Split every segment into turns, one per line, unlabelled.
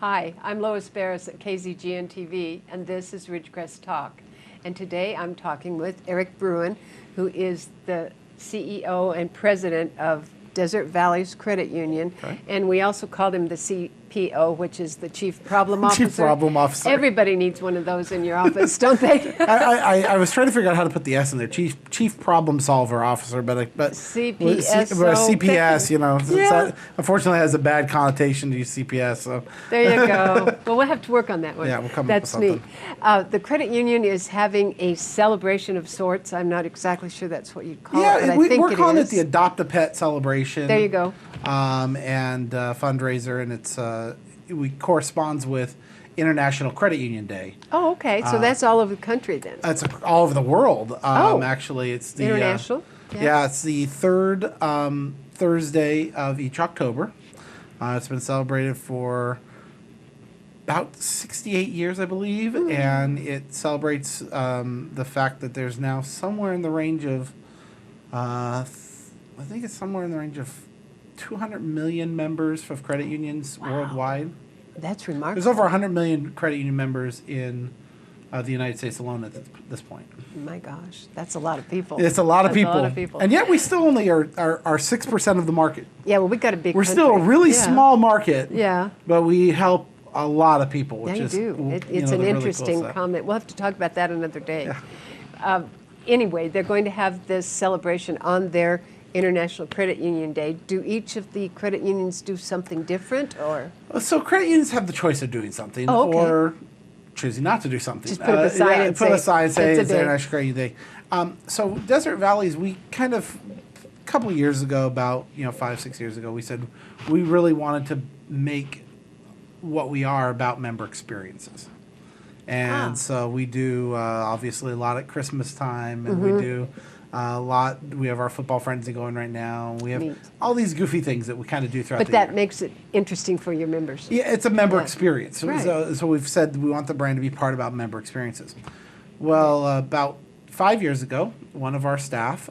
Hi, I'm Lois Beres at KZGN-TV, and this is Ridgecrest Talk. And today I'm talking with Eric Bruen, who is the CEO and president of Desert Valleys Credit Union.
Okay.
And we also called him the CPO, which is the Chief Problem Officer.
Chief Problem Officer.
Everybody needs one of those in your office, don't they?
I was trying to figure out how to put the S in there. Chief Problem Solver Officer, but
CPS.
But CPS, you know,
Yeah.
unfortunately has a bad connotation to use CPS. So
There you go. Well, we'll have to work on that one.
Yeah, we'll come up
That's
with
neat. The credit union is having a celebration of sorts. I'm not exactly sure that's what you'd call it, but I think
we're calling
is.
it the Adopt a Pet celebration.
There you go.
And fundraiser, and it's corresponds with International Credit Union Day.
Oh, okay. So that's all over the country then.
It's all over the world.
Oh.
Actually, it's the
International?
Yeah, it's the third Thursday of each October. It's been celebrated for about 68 years, I believe, and it celebrates the fact that there's now somewhere in the range of, I think it's somewhere in the range of 200 million members of credit unions worldwide.
That's remarkable.
There's over 100 million credit union members in the United States alone at this point.
My gosh, that's a lot of people.
It's a lot of
That's
people.
a lot of people.
And yet we still only are 6% of the market.
Yeah, well, we got a big
We're
country.
still a really
Yeah.
small market,
Yeah.
but we help a lot of people, which
Yeah, you
is
do.
you
It's
know,
an
the really cool
interesting
stuff.
comment. We'll have to talk about that another day. Anyway, they're going to have this celebration on their International Credit Union Day. Do each of the credit unions do something different, or?
So credit unions have the choice of doing something
Oh, okay.
or choosing not to do something.
Just put up a sign and
put
say,
a sign and say
"It's a
it's
day."
International Credit Union Day. So Desert Valleys, we kind of a couple of years ago, about 5-6 years ago, we said we really wanted to make what we are about member experiences. And so we do obviously a lot at Christmas time, and we do a lot. We have our football frenzy going right now. We have
Neat.
all these goofy things that we kind of do throughout
But
the
that
year.
makes it interesting for your members.
Yeah, it's a member
Yeah.
experience.
Right.
So we've said we want the brand to be part about member experiences. Well, about 5 years ago, one of our staff,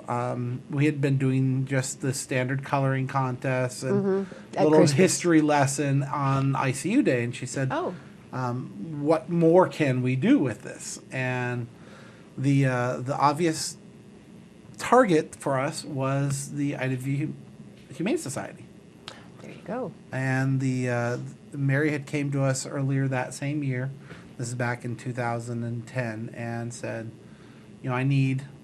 we had been doing just the standard coloring contests and
At
little
Christmas.
history lesson on ICU Day, and she said,
Oh,
what more can we do with this? And the obvious target for us was the IDV Humane Society.
there you go.
And Mary had came to us earlier that same year. This is back in 2010, and said,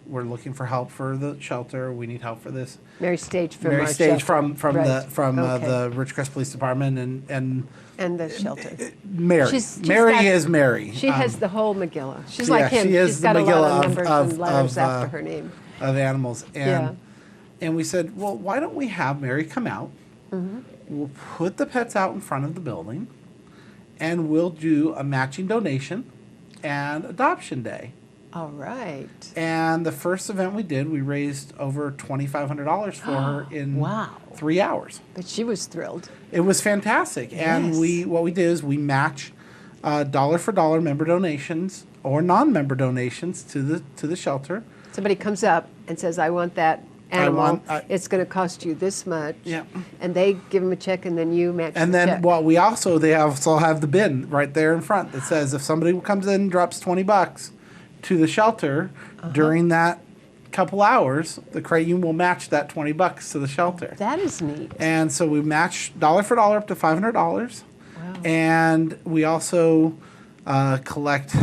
we're looking for help for the shelter. We need help for this.
Mary Stage from
Mary
our
Stage
shelter.
from
Right.
the
Okay.
Ridgecrest Police Department and
And the shelter.
Mary.
She's
Mary
got-
is Mary.
She has the whole Megillah. She's
yeah,
like him.
she is
She's
the
got a lot
Megillah
of
of-
numbers
of-
and letters
of,
after her name.
of animals.
Yeah.
And we said, well, why don't we have Mary come out? We'll put the pets out in front of the building, and we'll do a matching donation and adoption day.
All right.
And the first event we did, we raised over $2,500 for her in
Wow.
3 hours.
But she was thrilled.
It was fantastic. And
Yes.
what we did is we match dollar for dollar member donations or non-member donations to the shelter.
Somebody comes up and says, I want that animal. It's going to cost you this much.
Yeah.
And they give them a check, and then you match
And
the
then
check.
they also have the bin right there in front that says if somebody comes in and drops $20 to the shelter during that couple hours, the credit union will match that $20 to the shelter.
That is neat.
And so we match dollar for dollar up to $500.
Wow.
And we also collect,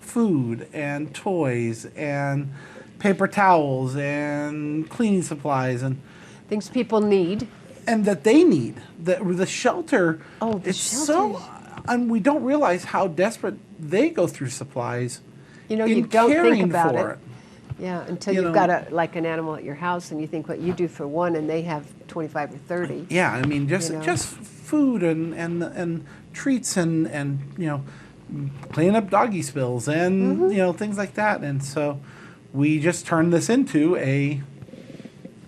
food and toys and paper towels and cleaning supplies and
Things people need.
that they need. The shelter.
Oh, the
it's
shelters.
and we don't realize how desperate they go through supplies.
You
in
don't think
caring
about
for
it. Yeah, until
You
you've
know-
got an animal at your house, and you think what you do for one, and they have 25 or 30.
Yeah, I mean just
You know?
just food and treats and cleaning up doggy spills and things like that. And so we just turned this into a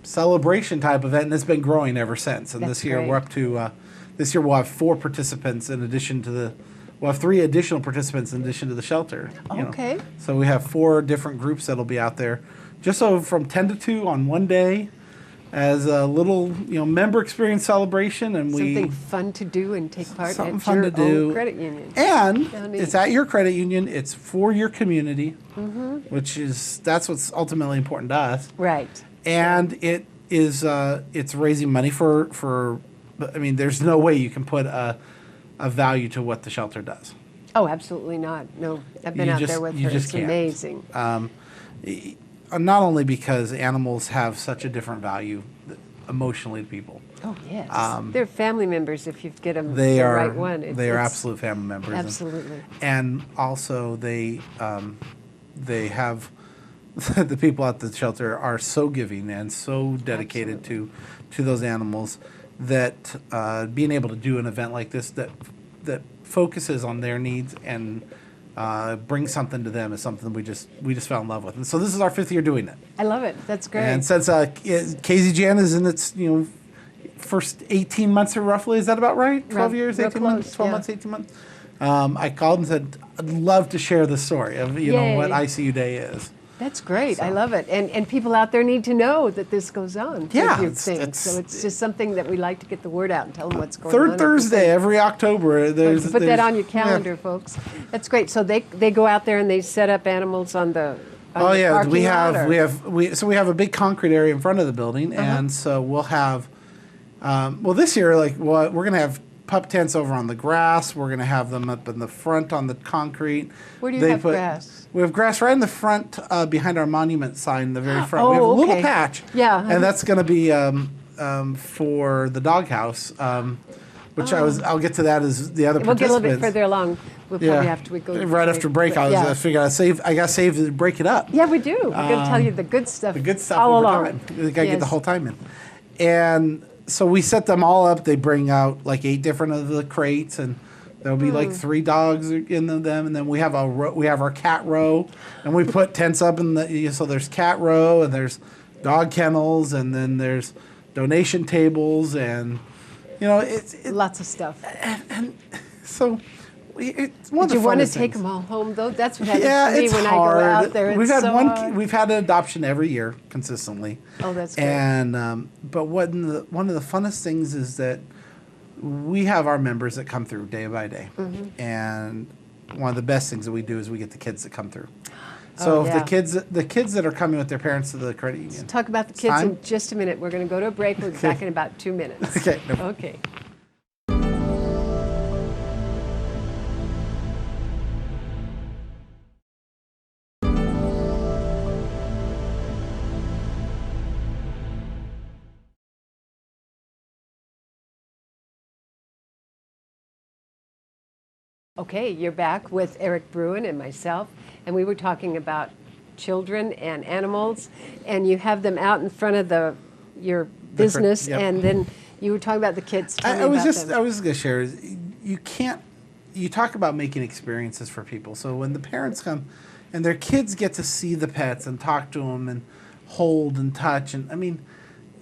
celebration type event, and it's been growing ever since. And
That's
this year
great.
we're up to this year we'll have 4 participants in addition to we'll have 3 additional participants in addition to the shelter.
Okay.
So we have 4 different groups that'll be out there, just so from 10 to 2 on one day. as a little member experience celebration, and
Something fun to do and take part
something
at
fun
your
to do.
own credit union.
And
How neat.
it's at your credit union. It's for your community,
Mm-hmm.
that's what's ultimately important to us.
Right.
And it is it's raising money for. I mean, there's no way you can put a value to what the shelter does.
Oh, absolutely not. No, I've been
You
out
just-
there with
you
her.
just
It's
can't.
amazing.
Not only because animals have such a different value emotionally to people.
Oh, yes. They're family members if you get them
They
the
are
right one.
they are
It's-
absolute family members.
Absolutely.
And also they have the people at the shelter are so giving and so dedicated to those animals that being able to do an event like this that focuses on their needs and brings something to them is something we just fell in love with. And so this is our 5th year doing it.
I love it. That's great.
And since KZGN is in its first 18 months or roughly, is that about right? 12 years,
real
18 months,
close,
12
yeah.
months, 18 months. I called and said, I'd love to share the story of what
Yay.
ICU Day is.
That's great. I love it. And people out there need to know that this goes on.
Yeah,
With your
it's-
thing.
it's-
So it's just something that we like to get the word out and tell them what's going on.
Third
at the
Thursday
thing.
every October.
Put that
there's-
on your
yeah.
calendar, folks. That's great. So they go out there and they set up animals on the
Oh
the
yeah,
parking
we
lot,
have
or-
we have a big concrete area in front of the building, and so we'll have. Well, this year, we're gonna have pup tents over on the grass. We're gonna have them up in the front on the concrete.
Where do you have grass?
We have grass right in the front behind our monument sign, the very front. We have a
Oh,
little
okay.
patch.
Yeah.
And that's going to be for the doghouse, which I'll get to that as the other
We'll get a little bit
participants.
further along. We'll
Yeah.
probably have to go
right after break. I figured I got to save to break it up.
Yeah, we do. We're going to tell you the good stuff.
The good stuff
all
over
along.
time. You got to get the
Yes.
whole time in. And so we set them all up. They bring out 8 different of the crates, and there'll be 3 dogs in them, and then we have we have our cat row, and we put tents up in so there's cat row, and there's dog kennels, and then there's donation tables, and it's
Lots of stuff.
and so it's one
Did
of
you
the
want to
funnest
take
things.
them all home, though? That's what happens
Yeah,
to me
it's
when
hard.
I go out there.
We've
It's
had
so hard.
we've had an adoption every year consistently.
Oh, that's great.
And but one of the funnest things is that we have our members that come through day by day,
Mm-hmm.
and one of the best things that we do is we get the kids that come through. So if
yeah.
the kids that are coming with their parents to the credit union.
Talk about the kids
Time?
in just a minute. We're going to go to a break. We'll be back in about 2 minutes.
Okay, no problem.
Okay. Okay, you're back with Eric Bruen and myself, and we were talking about children and animals, and you have them out in front of your business,
yep.
and then you were talking about the kids. Tell me
I was
about
just
them.
I was going to share. You talk about making experiences for people. So when the parents come, and their kids get to see the pets and talk to them and hold and touch, and I mean,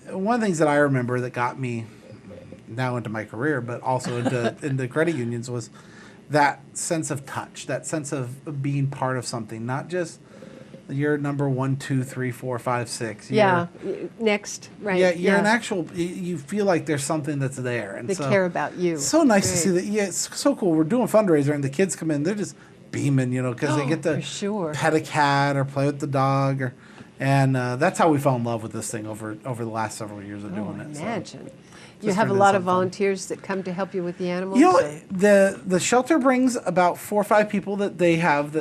one of the things that I remember that got me now into my career, but also into credit unions was that sense of touch, that sense of being part of something, not just you're number 1, 2, 3, 4, 5, 6.
Yeah, next, right?
Yeah, you're an actual. You feel like there's something that's there, and
They
so,
care about you.
So nice to see
Great.
that. Yeah, it's so cool. We're doing fundraiser, and the kids come in. They're just beaming, because they get to
for sure.
pet a cat or play with the dog, and that's how we fell in love with this thing over the last several years of doing it. So.
Imagine. You
just
have a
turned
lot
into
of
something.
volunteers that come to help you with the animals?
You know,
or-
the shelter brings about 4 or 5 people that they have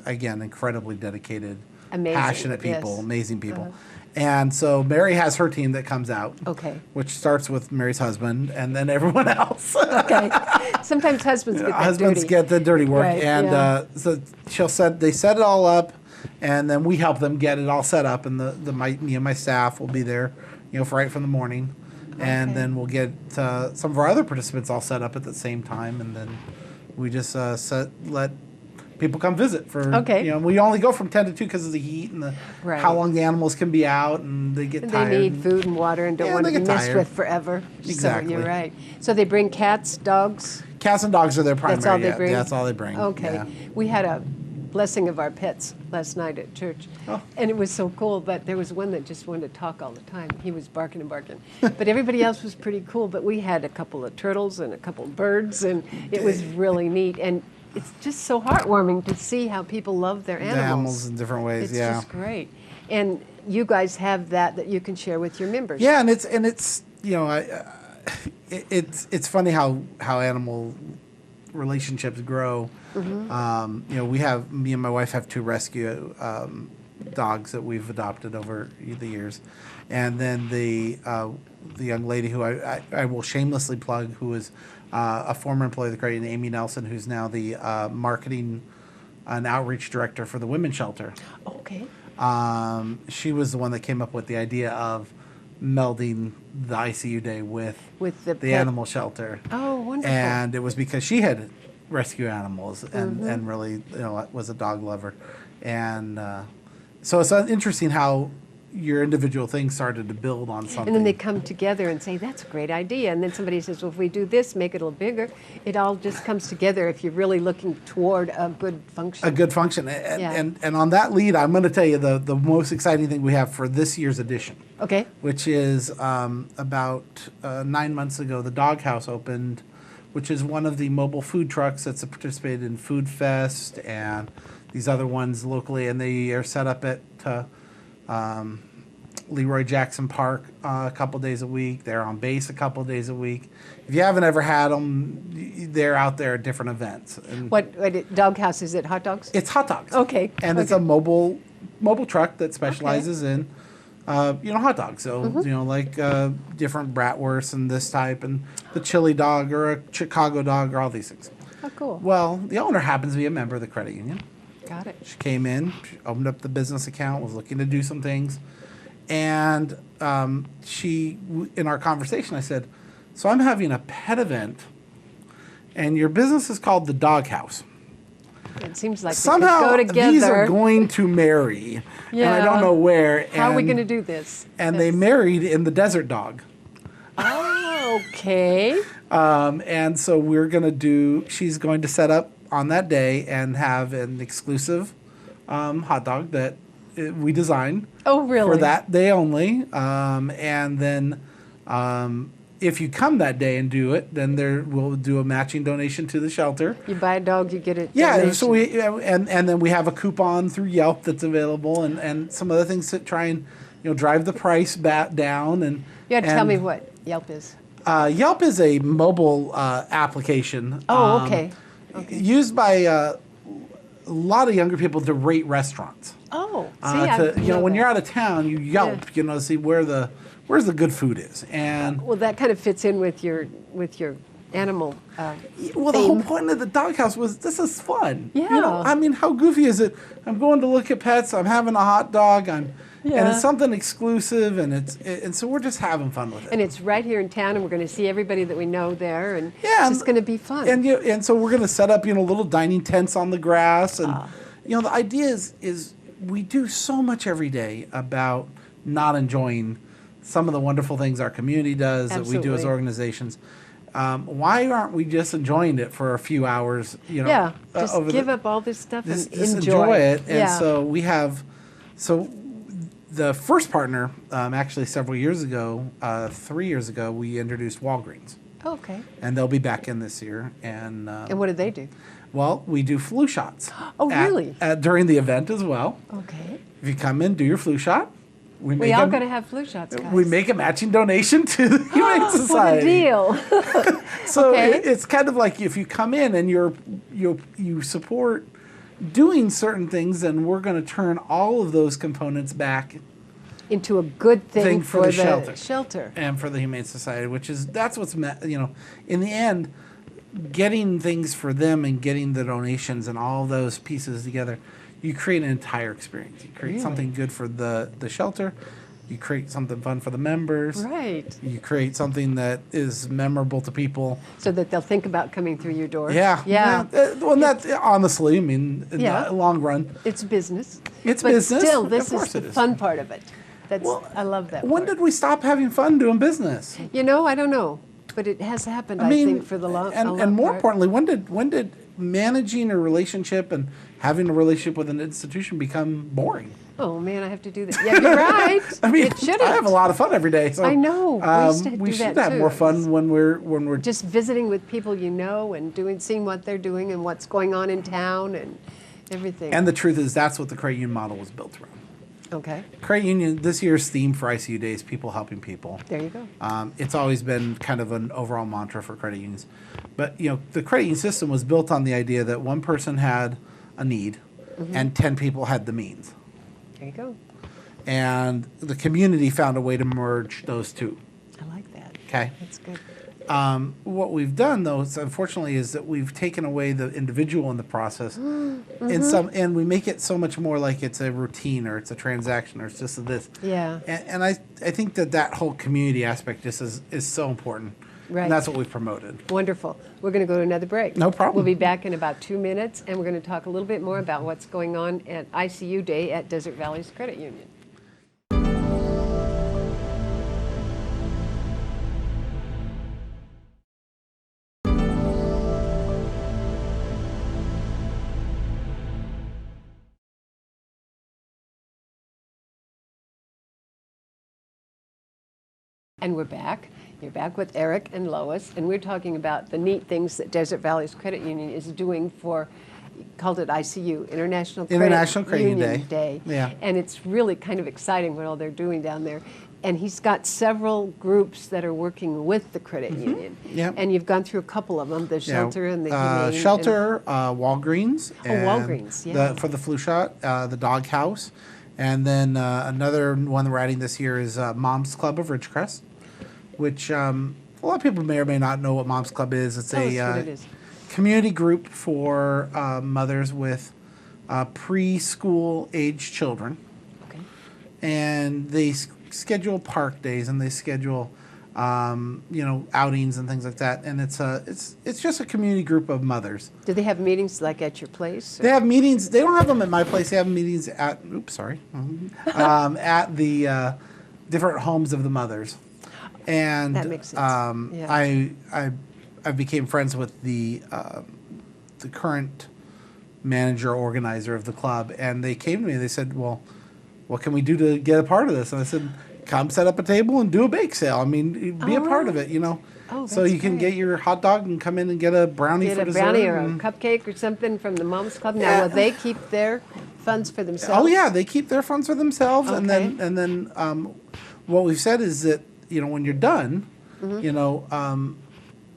again, incredibly dedicated,
Amazing,
passionate people,
yes.
amazing people. And so Mary has her team that comes out.
Okay.
Which starts with Mary's husband and then everyone else.
Okay. Sometimes husbands get that
Husbands
dirty.
get the dirty work,
Right,
and
yeah.
so they set it all up, and then we help them get it all set up, and my staff will be there, right from the morning, and
Okay.
then we'll get some of our other participants all set up at the same time, and then we just let people come visit for.
Okay.
We only go from 10 to 2 because of the heat and
Right.
how long the animals can be out, and they get
And
tired.
they need food and water and don't
Yeah,
want to
they
be
get
messed
tired.
with forever.
Exactly.
So you're right. So they bring cats, dogs?
Cats and dogs are their primary.
That's all they
yeah,
bring?
That's all they bring.
Okay.
yeah.
We had a blessing of our pets last night at church.
Oh.
And it was so cool, but there was one that just wanted to talk all the time. He was barking and barking. But everybody else was pretty cool. But we had a couple of turtles and a couple of birds, and it was really neat. And it's just so heartwarming to see how people love their
The
animals.
animals in different ways,
It's
yeah.
just great. And you guys have that you can share with your members.
Yeah, and it's you know, it's funny how animal relationships grow.
Mm-hmm.
You know, me and my wife have two rescue dogs that we've adopted over the years, and then the young lady who I will shamelessly plug, who is a former employee of the credit union, Amy Nelson, who's now the marketing and outreach director for the women's shelter.
Okay.
She was the one that came up with the idea of melding the ICU day with
the pet.
animal shelter.
Oh, wonderful.
And it was because she had rescue animals and really, you know, was a dog lover. And so it's interesting how your individual things started to build on something.
And then they come together and say, that's a great idea. And then somebody says, well, if we do this, make it a little bigger. It all just comes together if you're really looking toward a good function.
A good function. And on that lead, I'm going to tell you the most exciting thing we have for this year's edition.
Okay.
Which is about 9 months ago, the Doghouse opened, which is one of the mobile food trucks that's participated in Food Fest and these other ones locally. And they are set up at Leroy Jackson Park a couple days a week. They're on base a couple days a week. If you haven't ever had them, they're out there at different events. And
What Doghouse, is it hot dogs?
it's hot dogs.
Okay.
And it's a mobile truck that specializes in hot dogs. So, like different bratwursts and this type, and the chili dog or a Chicago dog or all these things.
Oh, cool.
Well, the owner happens to be a member of the credit union.
Got it.
She came in, she opened up the business account, was looking to do some things. And in our conversation, I said, so I'm having a pet event, and your business is called the Doghouse.
It seems like
Somehow
they could go together.
these are going to marry, and I don't know where.
How are we going to do this?
And they married in the Desert Dog.
Oh, okay.
And so she's going to set up on that day and have an exclusive hot dog that we designed.
Oh, really?
For that day only. And then if you come that day and do it, then we'll do a matching donation to the shelter.
You buy a dog, you get it.
Yeah,
donation.
so and then we have a coupon through Yelp that's available, and some other things to try and drive the price back down. And
you had to tell me what Yelp is.
Yelp is a mobile application.
Oh, okay.
Used by a lot of younger people to rate restaurants.
Oh, see,
when you're out of town, you Yelp, to see where's the good food is, and
well, that kind of fits in with your animal.
Well, the whole point of the Doghouse was this is fun.
Yeah.
I mean, how goofy is it? I'm going to look at pets. I'm having a hot dog. And it's something exclusive, and so we're just having fun with it.
And it's right here in town, and we're going to see everybody that we know there, and it's just going to be fun.
And so we're going to set up little dining tents on the grass, and the idea is we do so much every day about not enjoying some of the wonderful things our community does, that we do as organizations. Why aren't we just enjoying it for a few hours?
Just give up all this stuff and
just
enjoy
it. And so we have, the first partner, actually several years ago, 3 years ago, we introduced Walgreens.
Oh, okay.
And they'll be back in this year. And
what do they do?
Well, we do flu shots.
Oh, really?
During the event as well.
Okay.
If you come in, do your flu shot.
We all got to have flu shots, guys.
We make a matching donation to the Humane Society.
What a deal.
So it's kind of like if you come in and you support doing certain things, then we're going to turn all of those components back
into a good thing for the
shelter and for the Humane Society, that's what's in the end, getting things for them and getting the donations and all those pieces together. You create an entire experience. You create something good for the shelter. You create something fun for the members.
Right.
You create something that is memorable to people.
So that they'll think about coming through your door.
Yeah.
Yeah.
Well, that's honestly, in the long run.
It's business.
It's
but
business.
Still, this is the fun part of it. I love that
When
part.
did we stop having fun doing business?
I don't know. But it has happened, I think, for the long
and more importantly, when did managing a relationship and having a relationship with an institution become boring.
Oh man, I have to do that. Yeah, you're right.
I mean,
it shouldn't.
I have a lot of fun every day. So
I know.
we should
that
have
too.
more fun when we're
Just visiting with people you know and seeing what they're doing and what's going on in town and everything.
And the truth is, that's what the credit union model was built around.
Okay.
Credit union, this year's theme for ICU Day is people helping people.
There you go.
It's always been kind of an overall mantra for credit unions. But, the credit union system was built on the idea that one person had a need and 10 people had the means.
There you go.
And the community found a way to merge those two.
I like that.
Okay.
That's good.
What we've done, though, unfortunately, is that we've taken away the individual in the process, and we make it so much more like it's a routine or it's a transaction or it's just this.
Yeah.
And I think that whole community aspect just is so important.
Right.
And that's what we've promoted.
Wonderful. We're going to go to another break.
No problem.
We'll be back in about 2 minutes, and we're going to talk a little bit more about what's going on at ICU Day at Desert Valley's Credit Union. And we're back. You're back with Eric and Lois, and we're talking about the neat things that Desert Valley's Credit Union is doing for, called it ICU, International Credit Union Day.
Yeah.
And it's really kind of exciting what all they're doing down there. And he's got several groups that are working with the credit union.
Yep.
And you've gone through a couple of them, the shelter and the humane.
Shelter, Walgreens. And
Walgreens, yeah.
for the flu shot, the dog house. And then another one that we're adding this year is Mom's Club of Ridgecrest, which a lot of people may or may not know what Mom's Club is. It's
Tell us what it is.
Community group for mothers with preschool age children.
Okay.
And they schedule park days and they schedule outings and things like that. And it's just a community group of mothers.
Do they have meetings like at your place?
They have meetings. They don't have them at my place. They have meetings at at the different homes of the mothers. And
That makes sense. Yeah.
I became friends with the current manager organizer of the club, and they came to me and they said, well, what can we do to get a part of this? And I said, come set up a table and do a bake sale. I mean, be a part of it,
Oh,
so
that's
you can
great.
get your hot dog and come in and get a brownie for dessert.
Get a brownie or a cupcake or something from the Mom's Club. Now, will they keep their funds for themselves?
Oh yeah, they keep their funds for themselves,
Okay.
and then what we've said is that when you're done,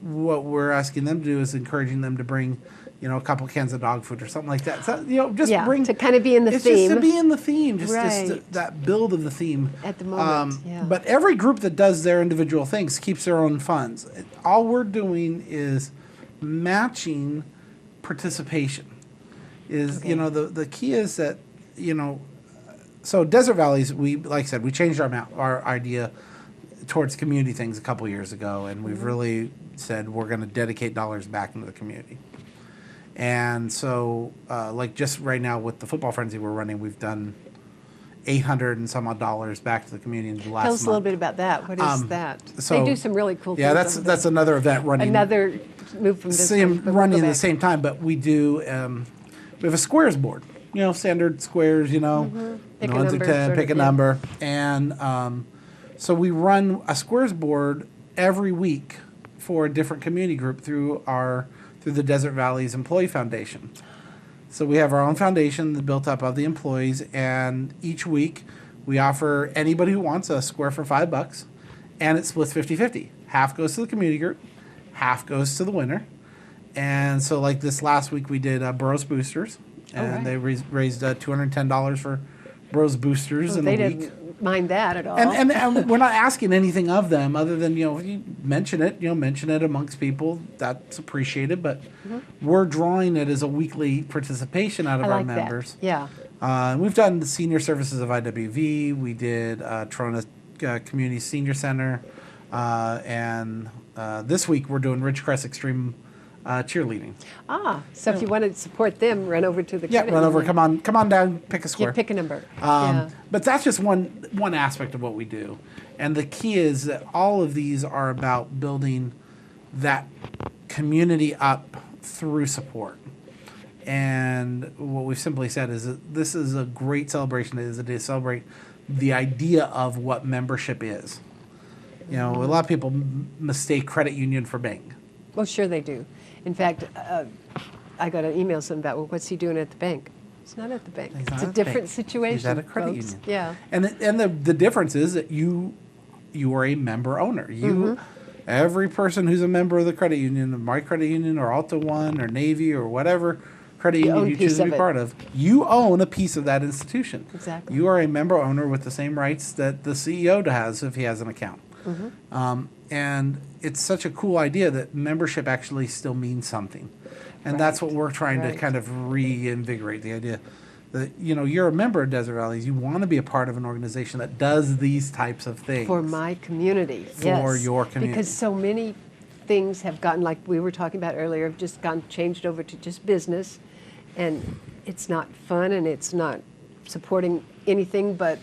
what we're asking them to do is encouraging them to bring, a couple cans of dog food or something like that. So just bring
to kind of be in the
it's
theme.
just to be in the theme, just
Right.
that build of the theme
At the moment, yeah.
But every group that does their individual things keeps their own funds. All we're doing is matching participation.
Okay.
The key is that so Desert Valleys, like I said, we changed our idea towards community things a couple years ago, and we've really said we're going to dedicate dollars back into the community. And so, like just right now with the football frenzy we're running, we've done $800 and some odd dollars back to the community in the last month.
Tell us a little bit about that. What is that?
so-
They do some really cool
Yeah,
things.
that's another event running.
another move from this one, but we'll
running
go
at the
back.
same time, but we do. We have a squares board. Standard squares.
Pick a
1 through
number,
10,
sort
pick
of,
a
yeah.
number, and so we run a squares board every week for a different community group through the Desert Valleys Employee Foundation. So we have our own foundation that's built up of the employees, and each week we offer anybody who wants a square for $5, and it splits 50-50. Half goes to the community group, half goes to the winner. And so like this last week we did Beres Boosters, and
right.
they raised $210 for Beres Boosters in
They
a week.
didn't mind that at all.
And we're not asking anything of them other than, if you mention it amongst people, that's appreciated. But we're drawing it as a weekly participation out of
I
our
like
members.
that. Yeah.
We've done the senior services of IWV. We did Trona Community Senior Center. And this week we're doing Ridgecrest Extreme cheerleading.
So if you want to support them, run over to the
Yeah,
credit
run over.
union.
Come on down. Pick a square.
You pick a number. Yeah.
But that's just one aspect of what we do. And the key is that all of these are about building that community up through support. And what we've simply said is that this is a great celebration. It is a day to celebrate the idea of what membership is. You know, a lot of people mistake credit union for bank.
Well, sure they do. In fact, I got an email something about, well, what's he doing at the bank? It's not at the bank.
He's
It's
not
a
at the
different
bank.
situation.
He's at a credit
folks.
union.
Yeah.
And the difference is that you are a member owner. Every person who's a member of the credit union, my credit union or Alta One or Navy or whatever credit union
own
you
a piece
choose to
of
be
it.
part of, you own a piece of that institution.
Exactly.
You are a member owner with the same rights that the CEO has if he has an account. And it's such a cool idea that membership actually still means something. And that's what we're trying to kind of reinvigorate, the idea that, you know, you're a member of Desert Valleys. You want to be a part of an organization that does these types of things.
For my community.
For your community.
Because so many things have gotten, like we were talking about earlier, have just changed over to just business. And it's not fun and it's not supporting anything but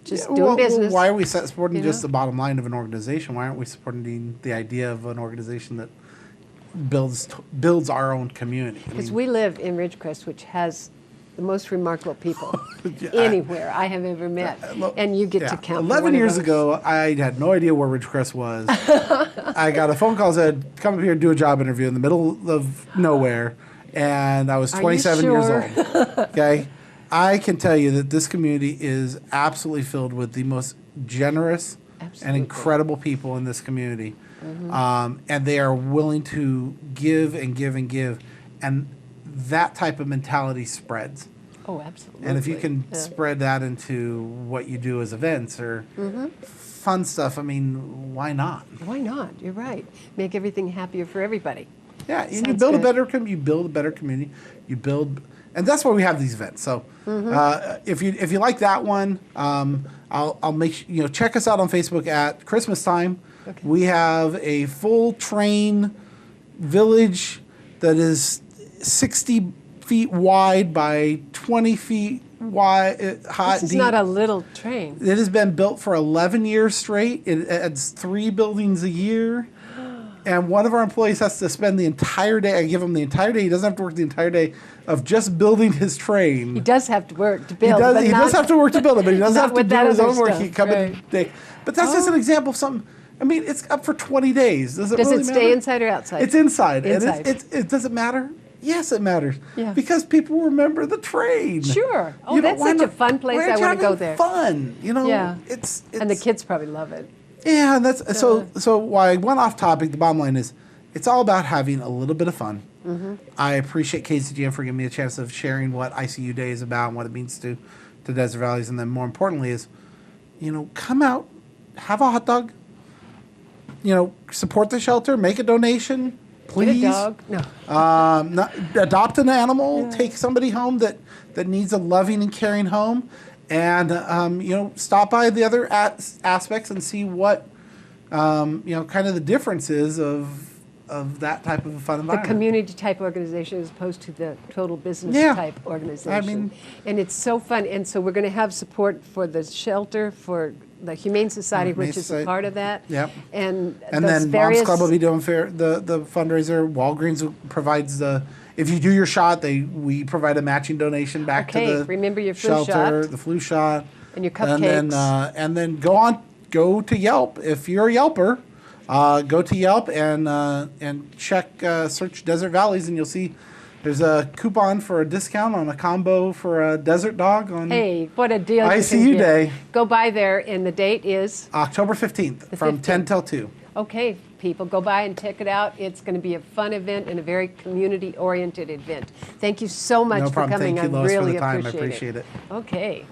just doing business.
Why are we supporting just
know?
the bottom line of an organization? Why aren't we supporting the idea of an organization that builds our own community?
Because we live in Ridgecrest, which has the most remarkable people anywhere I have ever met. And you get to count.
11 years ago, I had no idea where Ridgecrest was. I got a phone call that said, come up here and do a job interview in the middle of nowhere. And I was 27 years old. Okay? I can tell you that this community is absolutely filled with the most generous and incredible people in this community. And they are willing to give and give and give. And that type of mentality spreads.
Oh, absolutely.
And if you can spread that into what you do as events or fun stuff, I mean, why not?
Why not? You're right. Make everything happier for everybody.
Yeah, and you
Sounds
build
good.
a better community. You build a better community. You build, and that's why we have these events. So, if you like that one, I'll make check us out on Facebook at Christmas time.
Okay.
We have a full train village that is 60 feet wide by 20 feet wide, high.
This is
deep.
not a little train.
It has been built for 11 years straight. It adds 3 buildings a year. And one of our employees has to spend the entire day. I give him the entire day. He doesn't have to work the entire day of just building his train.
He does have to work to build.
He does have to work to build it, but he doesn't
not
have to
with
do
that
his
other
own work.
stuff,
He come in
right.
day. But that's just an example of something. I mean, it's up for 20 days. Does it
Does
really
it
matter?
stay inside or outside?
It's inside.
Inside.
And it does it matter? Yes, it matters.
Yeah.
Because people remember the train.
Sure. Oh,
You know,
that's
why
such a
not-
fun place.
why
I
aren't you
want to go
having
there.
Fun,
Yeah.
It's
And the kids probably love it.
Yeah, and that's so. Why I went off topic. The bottom line is, it's all about having a little bit of fun. I appreciate KZGN for giving me a chance of sharing what ICU Day is about and what it means to Desert Valleys, and then more importantly is, come out, have a hot dog. Support the shelter, make a donation, please.
Get a dog? No.
Adopt an animal, take somebody home that needs a loving and caring home, and stop by the other aspects and see what kind of the differences of that type of a fun
The
environment.
community type organization as opposed to the total business type organization.
I mean-
and it's so fun. And so we're going to have support for the shelter, for the Humane Society, which is a part of that.
Yep.
And
And
those
then
various,
Mom's Club will be doing the fundraiser. Walgreens provides the. If you do your shot, we provide a matching donation back to
Okay,
the
remember your flu
shelter,
shot.
the flu shot,
And your
and then go to Yelp if you're a Yelper. Go to Yelp and check search Desert Valleys, and you'll see there's a coupon for a discount on a combo for a desert dog on
Hey, what a deal. you
ICU
can get.
Day.
Go by there, and the date is?
October 15th from 10 till 2.
Okay, people, go by and check it out. It's going to be a fun event and a very community-oriented event. Thank you so much
No
for
problem.
coming.
Thank you,
I
Lois, for
really
the time. I
appreciate
appreciate it.
Okay.